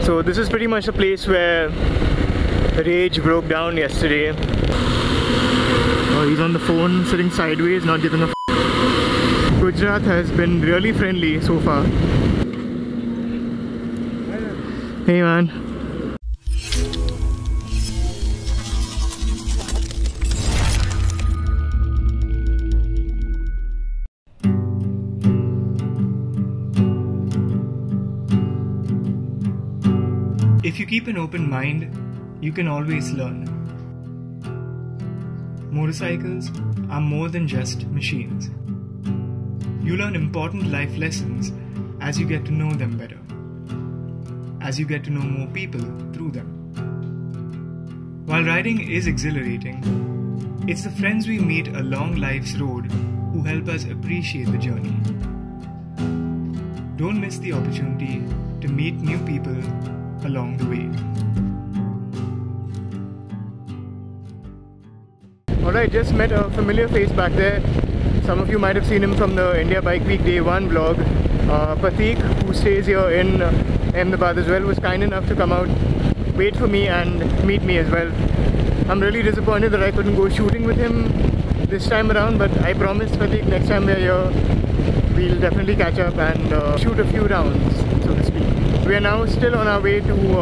So this is pretty much the place where Rage broke down yesterday. Oh, he's on the phone, sitting sideways, not giving a f***. Gujarat has been really friendly so far. Hey man. If you keep an open mind, you can always learn. Motorcycles are more than just machines. You learn important life lessons as you get to know them better, as you get to know more people through them. While riding is exhilarating, it's the friends we meet along life's road who help us appreciate the journey. Don't miss the opportunity to meet new people along the way. Alright, just met a familiar face back there. Some of you might have seen him from the India Bike Week Day 1 vlog. Pratik, who stays here in Ahmedabad as well, was kind enough to come out, wait for me and meet me as well. I'm really disappointed that I couldn't go shooting with him this time around, but I promised Pratik next time we're here, we'll definitely catch up and shoot a few rounds, so to speak. We are now still on our way to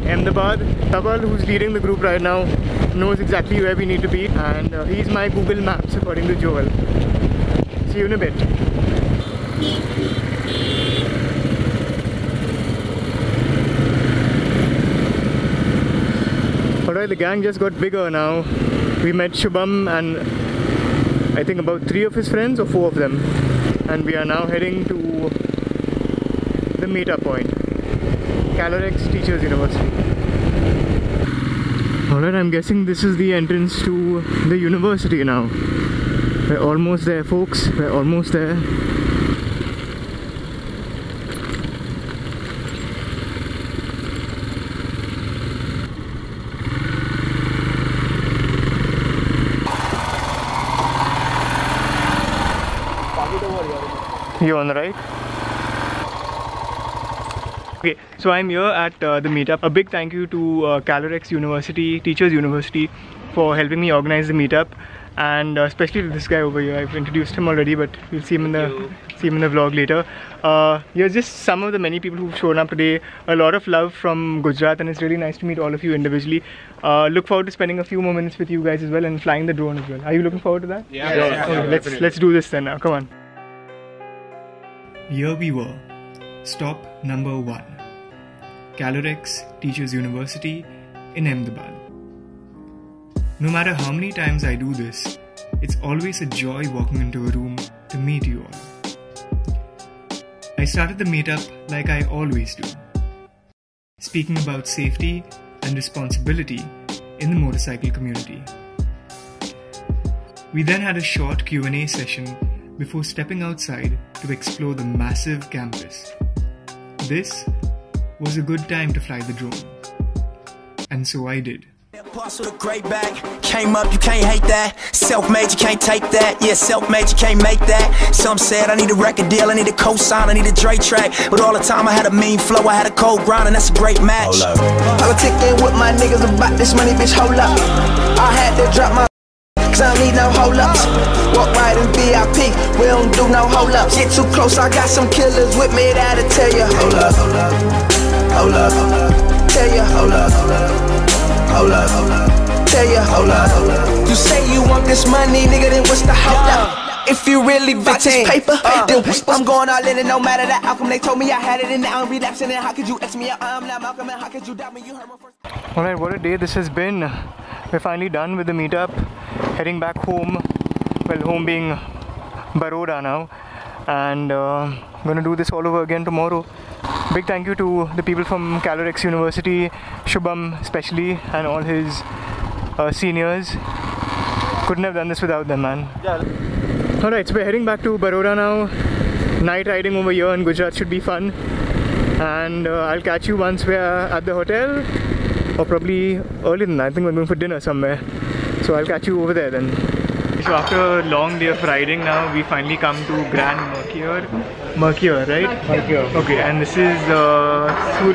Ahmedabad. Dhaval, who's leading the group right now, knows exactly where we need to be, and he's my Google Maps according to Joel. See you in a bit. Alright, the gang just got bigger now. We met Shubham and I think about 3 of his friends or 4 of them, and we are now heading to the meetup point, Calorex Teachers University. Alright, I'm guessing this is the entrance to the university now. We're almost there, folks. We're almost there. You on the right? Okay, so I'm here at the meetup. A big thank you to Calorex University, Teachers University, for helping me organize the meetup, and especially to this guy over here. I've introduced him already, but you'll see him in the vlog later. Here's just some of the many people who've shown up today. A lot of love from Gujarat, and it's really nice to meet all of you individually. Look forward to spending a few more minutes with you guys as well, and flying the drone as well. Are you looking forward to that? Yeah. Okay, let's do this then now. Come on. Here we were. Stop number 1. Calorex Teachers University in Ahmedabad. No matter how many times I do this, it's always a joy walking into a room to meet you all. I started the meetup like I always do, speaking about safety and responsibility in the motorcycle community. We then had a short Q&A session before stepping outside to explore the massive campus. This was a good time to fly the drone, and so I did. Boss with a great bag, came up, you can't hate that. Self-made, you can't take that. Yeah, self-made, you can't make that. Some said I need a record deal, I need a co-sign, I need a Dre track. But all the time I had a mean flow, I had a cold grind, and that's a great match. Politicking with my niggas about this money, bitch, hold up. I had to drop my cause I don't need no hold-ups. Walk right in VIP, we don't do no hold-ups. Get too close, I got some killers with me that'll tell you hold up, hold up, hold up, hold up. Tell you hold up, hold up, hold up, hold up. Tell you hold up, hold up. You say you want this money, nigga, then what's the hold up? If you really about this paper, then I'm going all in, and no matter the outcome. They told me I had it, and now I'm relapsing. And how could you X me out? I'm not Malcolm, and how could you doubt me? You heard my first. Alright, what a day this has been. We're finally done with the meetup, heading back home. Well, home being Vadodara now, and gonna do this all over again tomorrow. Big thank you to the people from Calorex University, Shubham especially, and all his seniors. Couldn't have done this without them, man. Yeah. Alright, so we're heading back to Vadodara now. Night riding over here in Gujarat should be fun, and I'll catch you once we're at the hotel, or probably earlier than that. I think we're going for dinner somewhere, so I'll catch you over there then. so after a long day of riding now, we finally come to Grand Mercure. Mercure, right? Mercure. Okay, and this is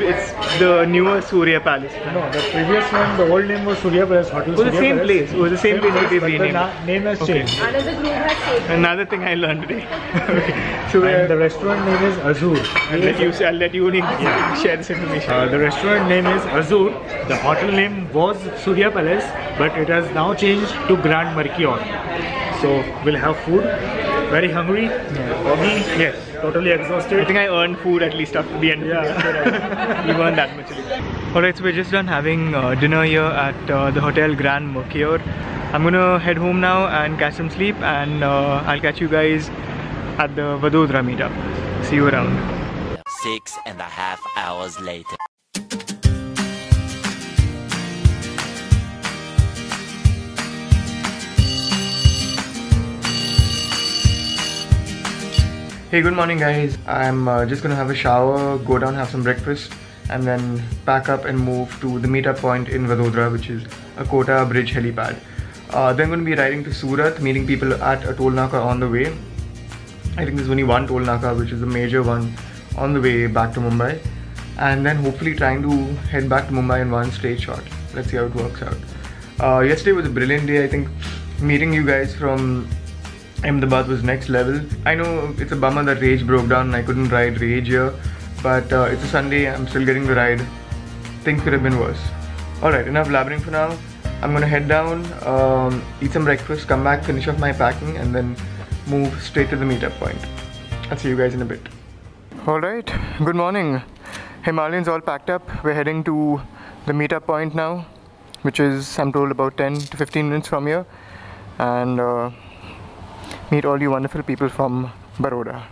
it's the newer Surya Palace. No, the previous one, the old name was Surya Palace Hotel. Oh, the same place. Oh, the same place that they've renamed. The name has changed. Another group has taken. Another thing I learned today. Okay. So And the restaurant name is Azur. I'll let you share this information. The restaurant name is Azur. The hotel name was Surya Palace, but it has now changed to Grand Mercure. So we'll have food. Very hungry. Foggy. Yes. Totally exhausted. I think I earned food at least up to the end of the day. You earned that much. Alright, so we're just done having dinner here at the Hotel Grand Mercure. I'm gonna head home now and catch some sleep, and I'll catch you guys at the Vadodara meetup. See you around. 6.5 hours later. Hey, good morning guys. I'm just gonna have a shower, go down, have some breakfast, and then pack up and move to the meetup point in Vadodara, which is a Kota Bridge helipad. Then I'm going to be riding to Surat, meeting people at a toll naka on the way. I think there's only one toll naka, which is a major one, on the way back to Mumbai. And then hopefully trying to head back to Mumbai in one straight shot. Let's see how it works out. Yesterday was a brilliant day. I think meeting you guys from Ahmedabad was next level. I know it's a bummer that Rage broke down and I couldn't ride Rage here, but it's a Sunday, I'm still getting the ride. Things could have been worse. Alright, enough blabbering for now. I'm gonna head down, eat some breakfast, come back, finish off my packing, and then move straight to the meetup point. I'll see you guys in a bit. Alright, good morning. Himalayan's all packed up. We're heading to the meetup point now, which is, I'm told, about 10 to 15 minutes from here. And meet all you wonderful people from Baroda.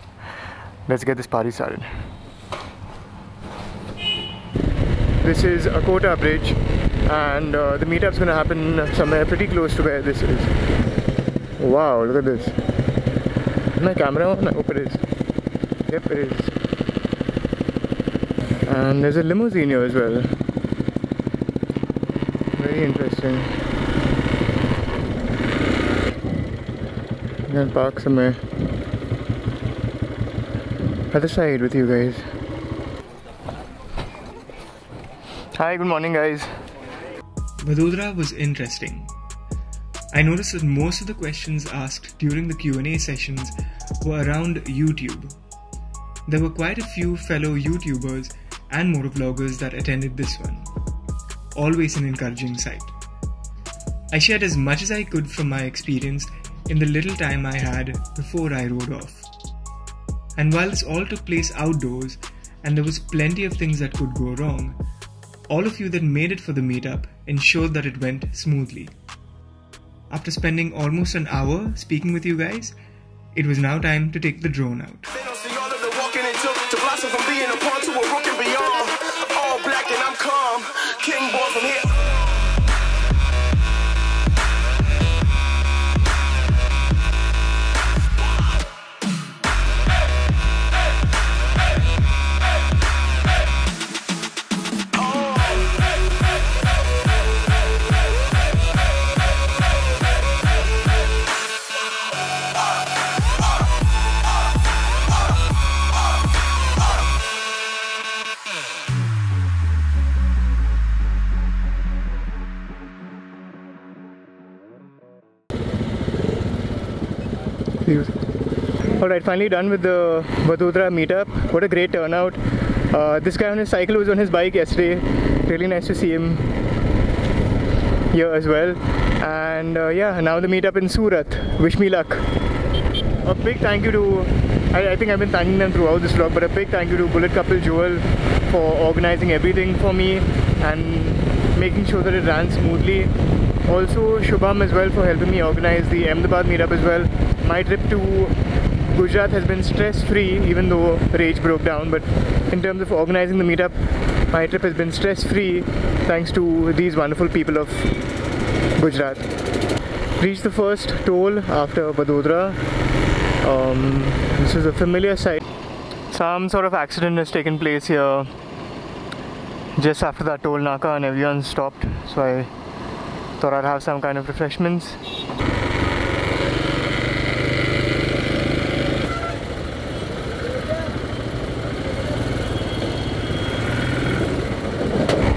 Let's get this party started. This is a Kota Bridge, and the meetup's gonna happen somewhere pretty close to where this is. Wow, look at this. Is my camera on? I hope it is. Yep, it is. And there's a limousine here as well. Very interesting. I'm gonna park somewhere other side with you guys. Hi, good morning guys. Vadodara was interesting. I noticed that most of the questions asked during the Q&A sessions were around YouTube. There were quite a few fellow YouTubers and motovloggers that attended this one. Always an encouraging sight. I shared as much as I could from my experience in the little time I had before I rode off. And while this all took place outdoors and there was plenty of things that could go wrong, all of you that made it for the meetup ensured that it went smoothly. After spending almost an hour speaking with you guys, it was now time to take the drone out. Alright, finally done with the Vadodara meetup. What a great turnout. This guy on his cycle was on his bike yesterday. Really nice to see him here as well. And yeah, now the meetup in Surat. Wish me luck. A big thank you to, I think I've been thanking them throughout this vlog, but a big thank you to Bullet Couple Joel for organizing everything for me and making sure that it ran smoothly. Also Shubham as well for helping me organize the Ahmedabad meetup as well. My trip to Gujarat has been stress-free, even though Rage broke down, but in terms of organizing the meetup, my trip has been stress-free thanks to these wonderful people of Gujarat. Reached the first toll after Vadodara. This is a familiar sight. Some sort of accident has taken place here just after that toll naka and everyone stopped, so I thought I'd have some kind of refreshments.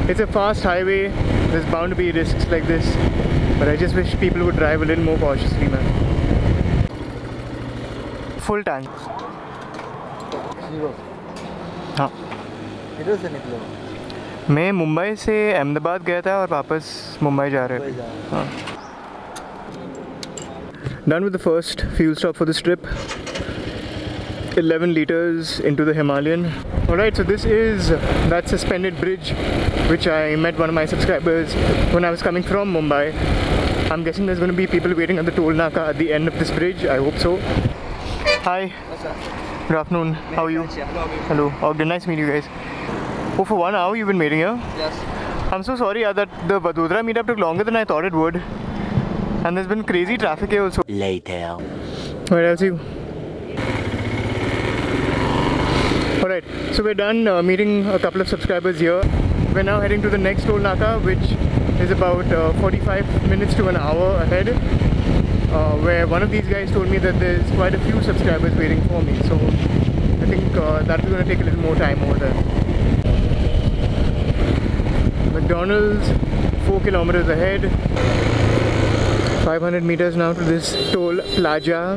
It's a fast highway, there's bound to be risks like this, but I just wish people would drive a little more cautiously, man. Full tank. हाँ. इधर से निकलो. मैं मुंबई से अहमदाबाद गया था और वापस मुंबई जा रहे थे. हाँ. Done with the first fuel stop for this trip. 11 liters into the Himalayan. Alright, so this is that suspended bridge which I met one of my subscribers when I was coming from Mumbai. I'm guessing there's going to be people waiting at the toll naka at the end of this bridge. I hope so. Hi. Good afternoon. How are you? Hello. Oh, nice to meet you guys. Oh, for 1 hour you've been waiting here? Yes. I'm so sorry that the Vadodara meetup took longer than I thought it would. And there's been crazy traffic here also. Later. Alright, I'll see you. Alright, so we're done meeting a couple of subscribers here. We're now heading to the next toll naka, which is about 45 minutes to an hour ahead. Where one of these guys told me that there's quite a few subscribers waiting for me. So I think that's going to take a little more time over there. McDonald's, 4 kilometers ahead. 500 meters now to this toll plaza.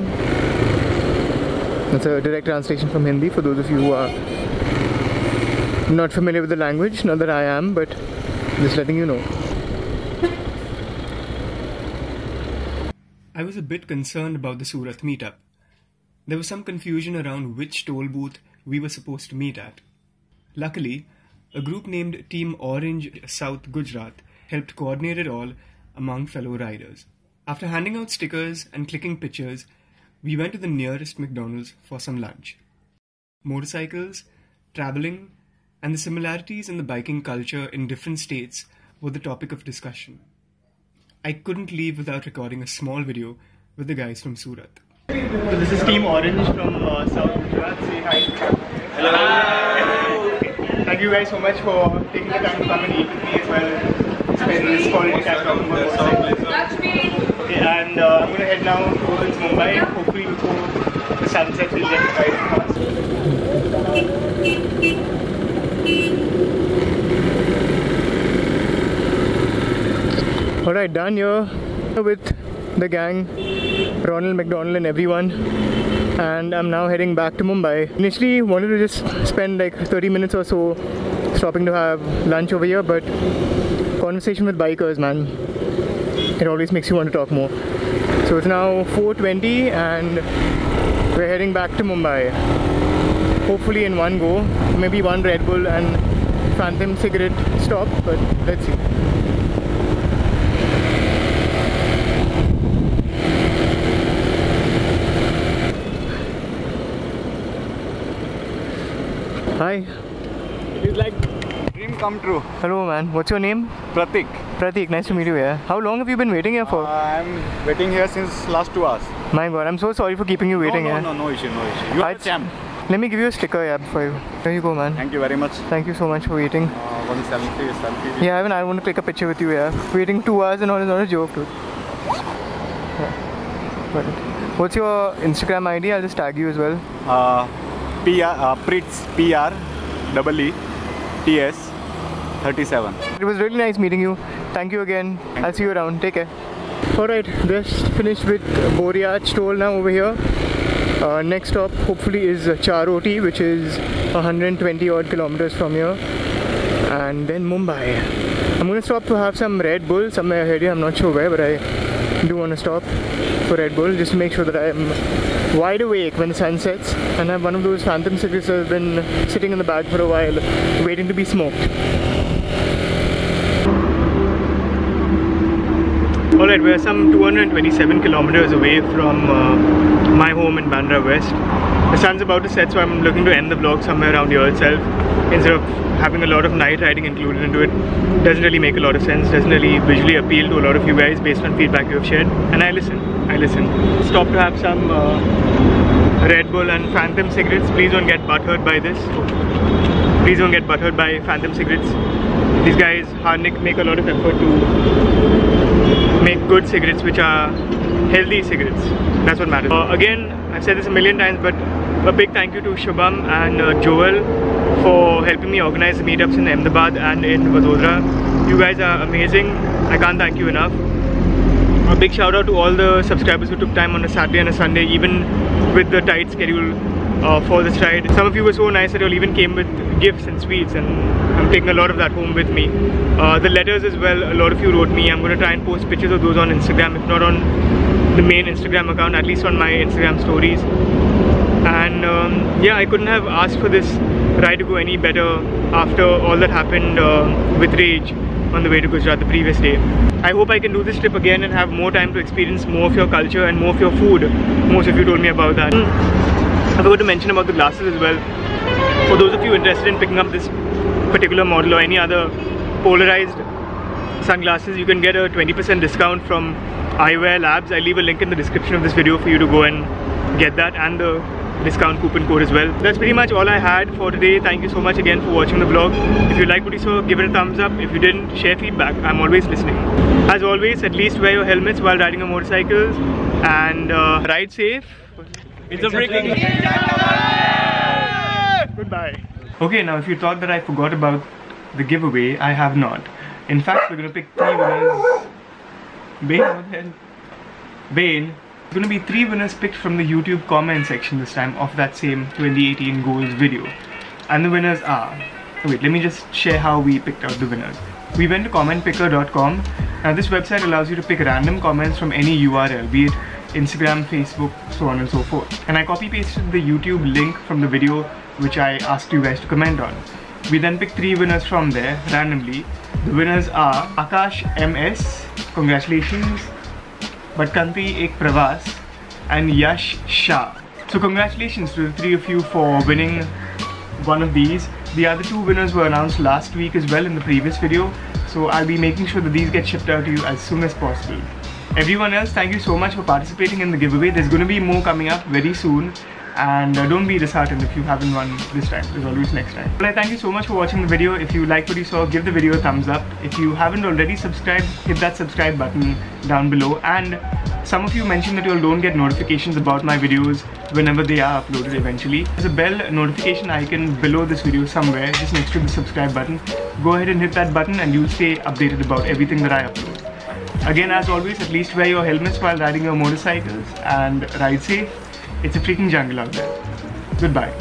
That's a direct translation from Hindi for those of you who are not familiar with the language. Not that I am, but just letting you know. I was a bit concerned about the Surat meetup. There was some confusion around which toll booth we were supposed to meet at. Luckily, a group named Team Orange South Gujarat helped coordinate it all among fellow riders. After handing out stickers and clicking pictures, we went to the nearest McDonald's for some lunch. Motorcycles, travelling, and the similarities in the biking culture in different states were the topic of discussion. I couldn't leave without recording a small video with the guys from Surat. So this is Team Orange from South Gujarat. Say hi. Hello. Thank you guys so much for taking the time to come and eat with me as well. Spend this quality time talking about motorcycles. Okay, and I'm going to head now towards Mumbai. Hopefully before the sunset we'll get to ride fast. Alright, done here with the gang, Ronald, McDonald and everyone, and I'm now heading back to Mumbai. Initially wanted to just spend like 30 minutes or so stopping to have lunch over here, but conversation with bikers, man, it always makes you want to talk more. So it's now 4:20 and we're heading back to Mumbai. Hopefully in one go, maybe one Red Bull and Phantom cigarette stop, but let's see. Hi. It is like dream come true. Hello man, what's your name? Pratik. Pratik, nice to meet you here. How long have you been waiting here for? I'm waiting here since last 2 hours. My god, I'm so sorry for keeping you waiting here. No issue. You are a champ. Let me give you a sticker, yeah, before you. There you go, man. Thank you very much. Thank you so much for waiting. One selfie. Yeah, even I want to click a picture with you, yeah. Waiting 2 hours and all is not a joke, dude. Yeah. Got it. What's your Instagram ID? I'll just tag you as well. Prits, PREETS 37. It was really nice meeting you. Thank you again. I'll see you around. Take care. Alright, just finished with Boriach toll now over here. Next stop hopefully is Charoti, which is 120 odd kilometers from here. And then Mumbai. I'm going to stop to have some Red Bull somewhere ahead here. I'm not sure where, but I do want to stop for Red Bull just to make sure that I'm wide awake when the sun sets. And I have one of those Phantom cigarettes that have been sitting in the bag for a while, waiting to be smoked. Alright, we're some 227 kilometers away from my home in Bandra West. The sun's about to set, so I'm looking to end the vlog somewhere around here itself. Instead of having a lot of night riding included into it, doesn't really make a lot of sense, doesn't really visually appeal to a lot of you guys based on feedback you have shared. And I listen. Stop to have some Red Bull and Phantom cigarettes. Please don't get butthurt by this. Please don't get butthurt by Phantom cigarettes. These guys, Harnik, make a lot of effort to make good cigarettes which are healthy cigarettes. That's what matters. Again, I've said this a million times, but a big thank you to Shubham and Joel for helping me organize the meetups in Ahmedabad and in Vadodara. You guys are amazing. I can't thank you enough. A big shout out to all the subscribers who took time on a Saturday and a Sunday, even with the tight schedule for this ride. Some of you were so nice that you all even came with gifts and sweets, and I'm taking a lot of that home with me. The letters as well, a lot of you wrote me. I'm going to try and post pictures of those on Instagram, if not on the main Instagram account, at least on my Instagram stories. And yeah, I couldn't have asked for this ride to go any better after all that happened with Rage on the way to Gujarat the previous day. I hope I can do this trip again and have more time to experience more of your culture and more of your food. Most of you told me about that. I forgot to mention about the glasses as well. For those of you interested in picking up this particular model or any other polarized sunglasses, you can get a 20% discount from Eyewear Labs. I'll leave a link in the description of this video for you to go and get that, and the discount coupon code as well. That's pretty much all I had for today. Thank you so much again for watching the vlog. If you liked what you saw, give it a thumbs up. If you didn't, share feedback. I'm always listening. As always, at least wear your helmets while riding your motorcycles, and ride safe. It's a breaking Goodbye. Okay, now if you thought that I forgot about the giveaway, I have not. In fact, we're gonna pick 3 winners. Bane, what the hell? Bane. There's going to be 3 winners picked from the YouTube comment section this time of that same 2018 goals video. And the winners are... Wait, let me just share how we picked out the winners. We went to commentpicker.com. Now this website allows you to pick random comments from any URL, be it Instagram, Facebook, so on and so forth. And I copy pasted the YouTube link from the video which I asked you guys to comment on. We then picked 3 winners from there randomly. The winners are Akash MS, congratulations, Bhatkanti Ek Pravas, and Yash Shah. So congratulations to the 3 of you for winning one of these. The other 2 winners were announced last week as well in the previous video, so I'll be making sure that these get shipped out to you as soon as possible. Everyone else, thank you so much for participating in the giveaway. There's going to be more coming up very soon. And don't be disheartened if you haven't won this time. There's always next time. Well, thank you so much for watching the video. If you liked what you saw, give the video a thumbs up. If you haven't already subscribed, hit that subscribe button down below. And some of you mentioned that you all don't get notifications about my videos whenever they are uploaded eventually. There's a bell notification icon below this video somewhere, just next to the subscribe button. Go ahead and hit that button and you'll stay updated about everything that I upload. Again, as always, at least wear your helmets while riding your motorcycles and ride safe. It's a freaking jungle out there. Goodbye.